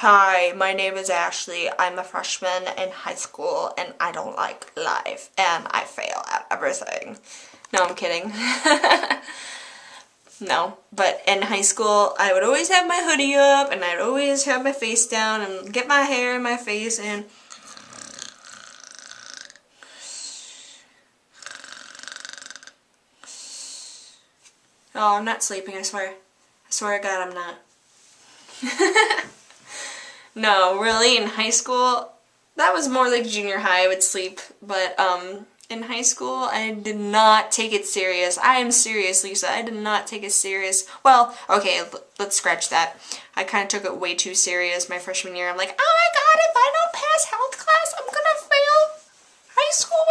Hi, my name is Ashley. I'm a freshman in high school and I don't like life and I fail at everything. No, I'm kidding. No, but in high school I would always have my hoodie up and I'd always have my face down and get my hair in my face and oh, I'm not sleeping, I swear. I swear to God I'm not. No, really, in high school, that was more like junior high, I would sleep, but in high school, I did not take it serious. I am serious, Lisa. I did not take it serious. Well, okay, let's scratch that. I kind of took it way too serious my freshman year. I'm like, oh my God, if I don't pass health class, I'm gonna fail high school.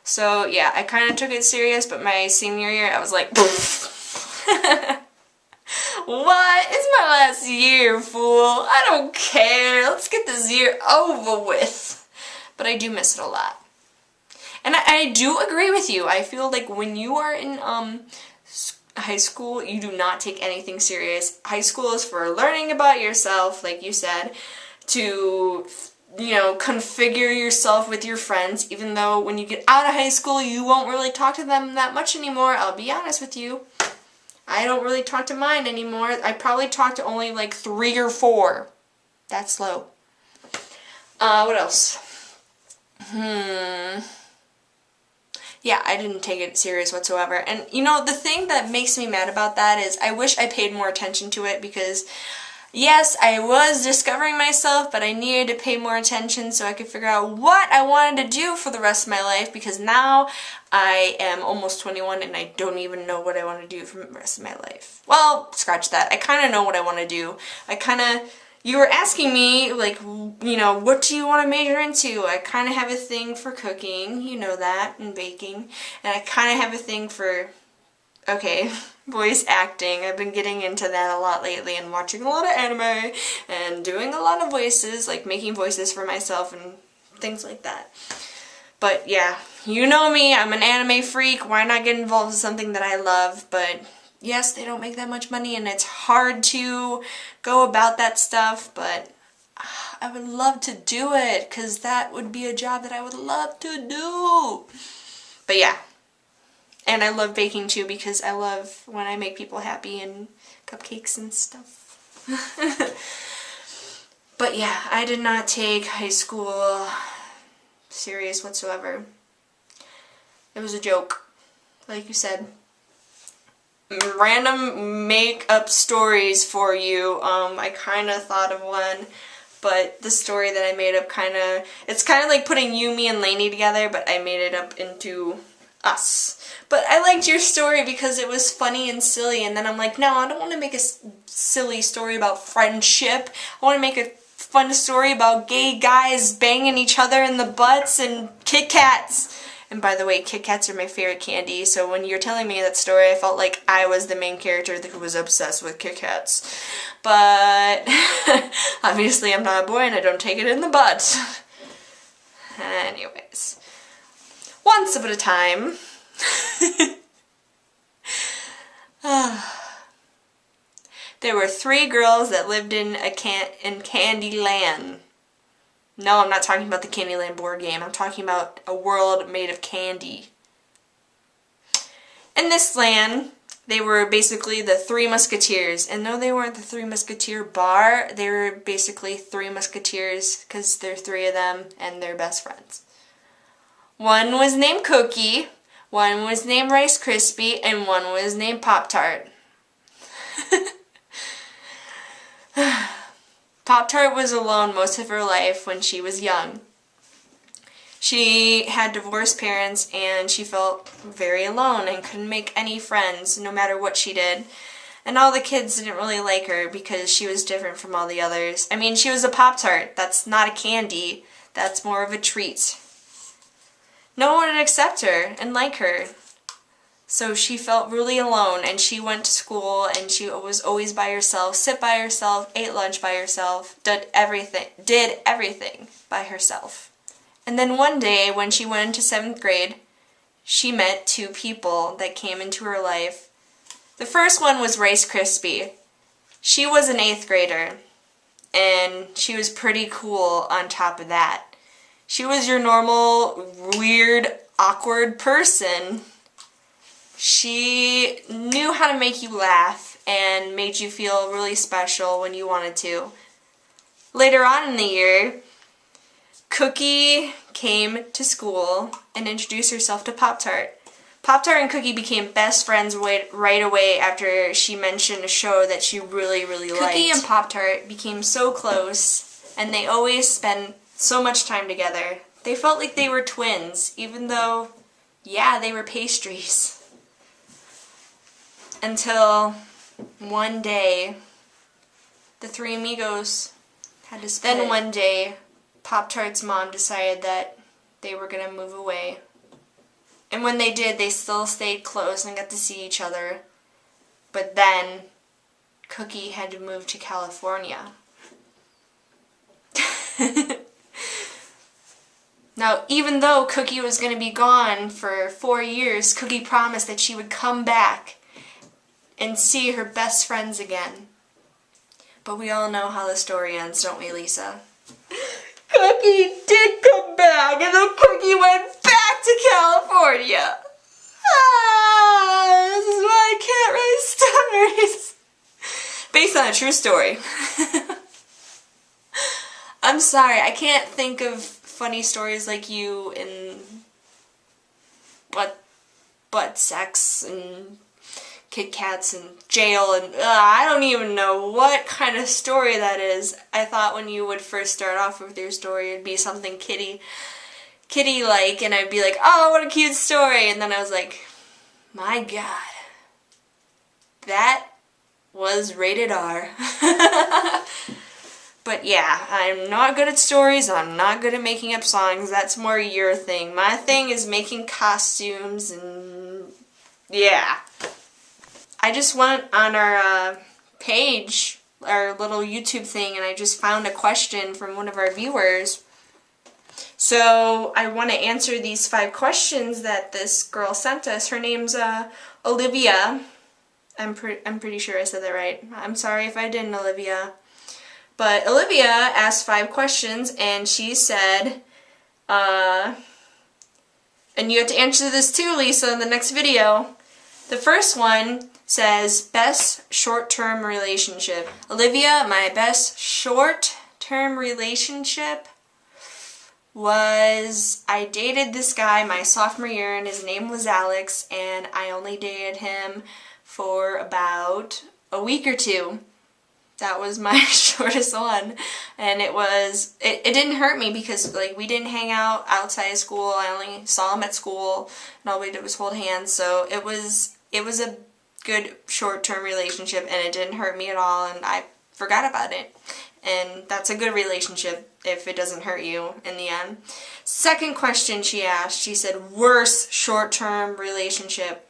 So yeah, I kind of took it serious, but my senior year, I was like, what? It's my last year, fool. I don't care. Let's get this year over with. But I do miss it a lot. And I do agree with you. I feel like when you are in high school, you do not take anything serious. High school is for learning about yourself, like you said, to, you know, configure yourself with your friends, even though when you get out of high school, you won't really talk to them that much anymore. I'll be honest with you. I don't really talk to mine anymore. I probably talk to only like 3 or 4. That's low. What else? Yeah, I didn't take it serious whatsoever. And you know, the thing that makes me mad about that is I wish I paid more attention to it because yes, I was discovering myself, but I needed to pay more attention so I could figure out what I wanted to do for the rest of my life because now I am almost 21 and I don't even know what I want to do for the rest of my life. Well, scratch that. I kind of know what I want to do. You were asking me, like, you know, what do you want to major into? I kind of have a thing for cooking, you know that, and baking. And I kind of have a thing for, okay, voice acting. I've been getting into that a lot lately and watching a lot of anime and doing a lot of voices, like making voices for myself and things like that. But yeah, you know me, I'm an anime freak. Why not get involved in something that I love? But yes, they don't make that much money and it's hard to go about that stuff, but I would love to do it because that would be a job that I would love to do. But yeah. And I love baking too because I love when I make people happy and cupcakes and stuff. But yeah, I did not take high school serious whatsoever. It was a joke, like you said. Random make-up stories for you. I kind of thought of one, but the story that I made up it's kind of like putting you, me, and Lainey together, but I made it up into us. But I liked your story because it was funny and silly, and then I'm like, no, I don't want to make a silly story about friendship. I want to make a fun story about gay guys banging each other in the butts and Kit Kats. And by the way, Kit Kats are my favorite candy, so when you're telling me that story, I felt like I was the main character who was obsessed with Kit Kats. But obviously I'm not a boy and I don't take it in the butt. Anyways. Once upon a time, there were 3 girls that lived in Candyland. No, I'm not talking about the Candyland board game. I'm talking about a world made of candy. In this land, they were basically the 3 Musketeers. And no, they weren't the 3 Musketeer bar. They were basically 3 Musketeers because there are 3 of them and they're best friends. One was named Cookie, one was named Rice Krispie, and one was named Pop-Tart. Pop-Tart was alone most of her life when she was young. She had divorced parents and she felt very alone and couldn't make any friends no matter what she did. And all the kids didn't really like her because she was different from all the others. I mean, she was a Pop-Tart. That's not a candy. That's more of a treat. No one would accept her and like her. So she felt really alone and she went to school and she was always by herself, sit by herself, ate lunch by herself, did everything by herself. And then one day when she went into 7th grade, she met 2 people that came into her life. The first one was Rice Krispie. She was an 8th grader and she was pretty cool on top of that. She was your normal, weird, awkward person. She knew how to make you laugh and made you feel really special when you wanted to. Later on in the year, Cookie came to school and introduced herself to Pop-Tart. Pop-Tart and Cookie became best friends right away after she mentioned a show that she really, really liked. Cookie and Pop-Tart became so close, and they always spent so much time together. They felt like they were twins, even though, yeah, they were pastries. Until one day, the three amigos had to split. Then one day, Pop-Tart's mom decided that they were going to move away. And when they did, they still stayed close and got to see each other. But then, Cookie had to move to California. Now, even though Cookie was going to be gone for 4 years, Cookie promised that she would come back and see her best friends again. But we all know how the story ends, don't we, Lisa? Cookie did come back, and then Cookie went back to California. This is why I can't write stories. Based on a true story. I'm sorry, I can't think of funny stories like you in butt sex and Kit Kats and jail and I don't even know what kind of story that is. I thought when you would first start off with your story it'd be something kitty-like, and I'd be like, oh, what a cute story, and then I was like, my God, that was rated R. But yeah, I'm not good at stories, I'm not good at making up songs, that's more your thing. My thing is making costumes and yeah. I just went on our page, our little YouTube thing, and I just found a question from one of our viewers. So I want to answer these 5 questions that this girl sent us. Her name's Olivia. I'm pretty sure I said that right. I'm sorry if I didn't, Olivia. But Olivia asked 5 questions, and she said, and you have to answer this too, Lisa, in the next video. The first one says, best short-term relationship. Olivia, my best short-term relationship was, I dated this guy my sophomore year, and his name was Alex, and I only dated him for about a week or 2. That was my shortest one, and it didn't hurt me because like we didn't hang out outside of school. I only saw him at school, and all we did was hold hands. So it was a good short-term relationship, and it didn't hurt me at all, and I forgot about it. And that's a good relationship if it doesn't hurt you in the end. Second question she asked, she said, worst short-term relationship.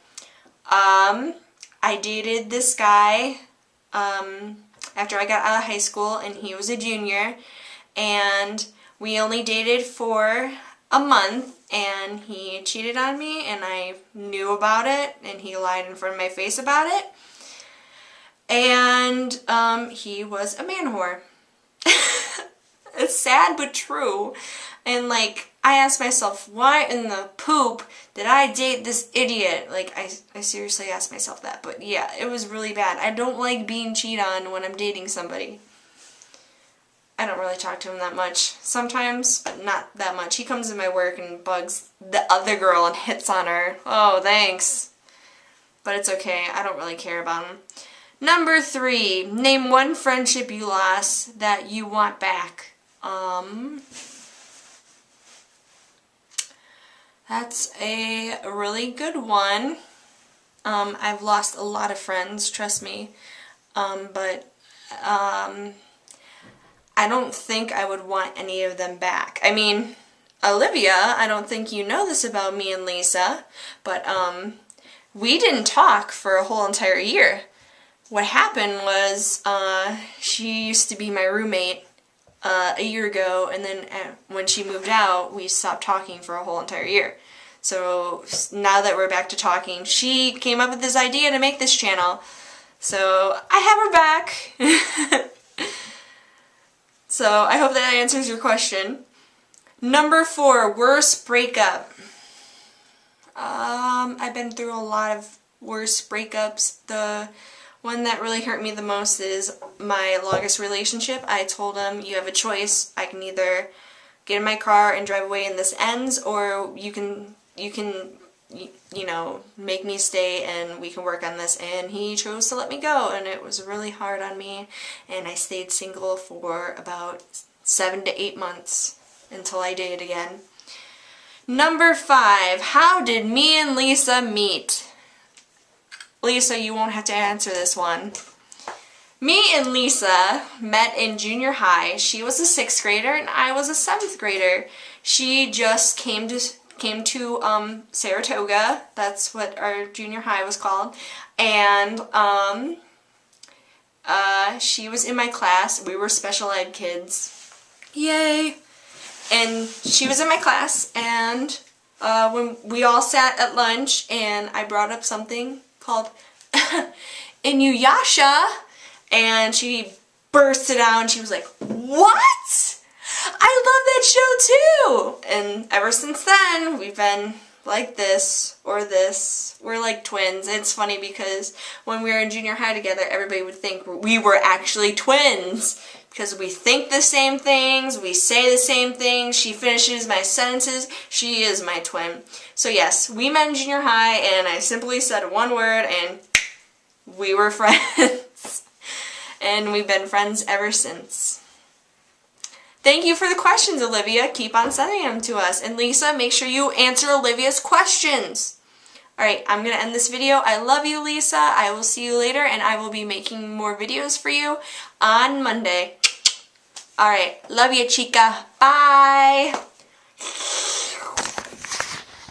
I dated this guy after I got out of high school, and he was a junior, and we only dated for a month, and he cheated on me, and I knew about it, and he lied in front of my face about it, and he was a man whore. It's sad but true, and like, I asked myself, why in the poop did I date this idiot? Like, I seriously asked myself that, but yeah, it was really bad. I don't like being cheated on when I'm dating somebody. I don't really talk to him that much. Sometimes, but not that much. He comes in my work and bugs the other girl and hits on her. Oh, thanks. But it's okay. I don't really care about him. Number 3. Name one friendship you lost that you want back. That's a really good one. I've lost a lot of friends, trust me. But I don't think I would want any of them back. I mean, Olivia, I don't think you know this about me and Lisa, but we didn't talk for a whole entire year. What happened was she used to be my roommate a year ago, and then when she moved out, we stopped talking for a whole entire year. So now that we're back to talking, she came up with this idea to make this channel. So I have her back. So I hope that answers your question. Number 4, worst breakup. I've been through a lot of worst breakups. The one that really hurt me the most is my longest relationship. I told him, you have a choice. I can either get in my car and drive away and this ends, or you can you know, make me stay and we can work on this. And he chose to let me go, and it was really hard on me, and I stayed single for about 7 to 8 months until I dated again. Number 5, how did me and Lisa meet? Lisa, you won't have to answer this one. Me and Lisa met in junior high. She was a 6th grader and I was a 7th grader. She just came to Saratoga. That's what our junior high was called. And she was in my class. We were special ed kids. Yay! And she was in my class, and when we all sat at lunch, and I brought up something called Inuyasha, and she bursted out, and she was like, "What? I love that show too!" And ever since then, we've been like this, or this. We're like twins. It's funny because when we were in junior high together, everybody would think we were actually twins. Because we think the same things, we say the same things, she finishes my sentences, she is my twin. So yes, we met in junior high, and I simply said one word, and we were friends. And we've been friends ever since. Thank you for the questions, Olivia. Keep on sending them to us. And Lisa, make sure you answer Olivia's questions. Alright, I'm going to end this video. I love you, Lisa. I will see you later, and I will be making more videos for you on Monday. Alright, love you, chica. Bye!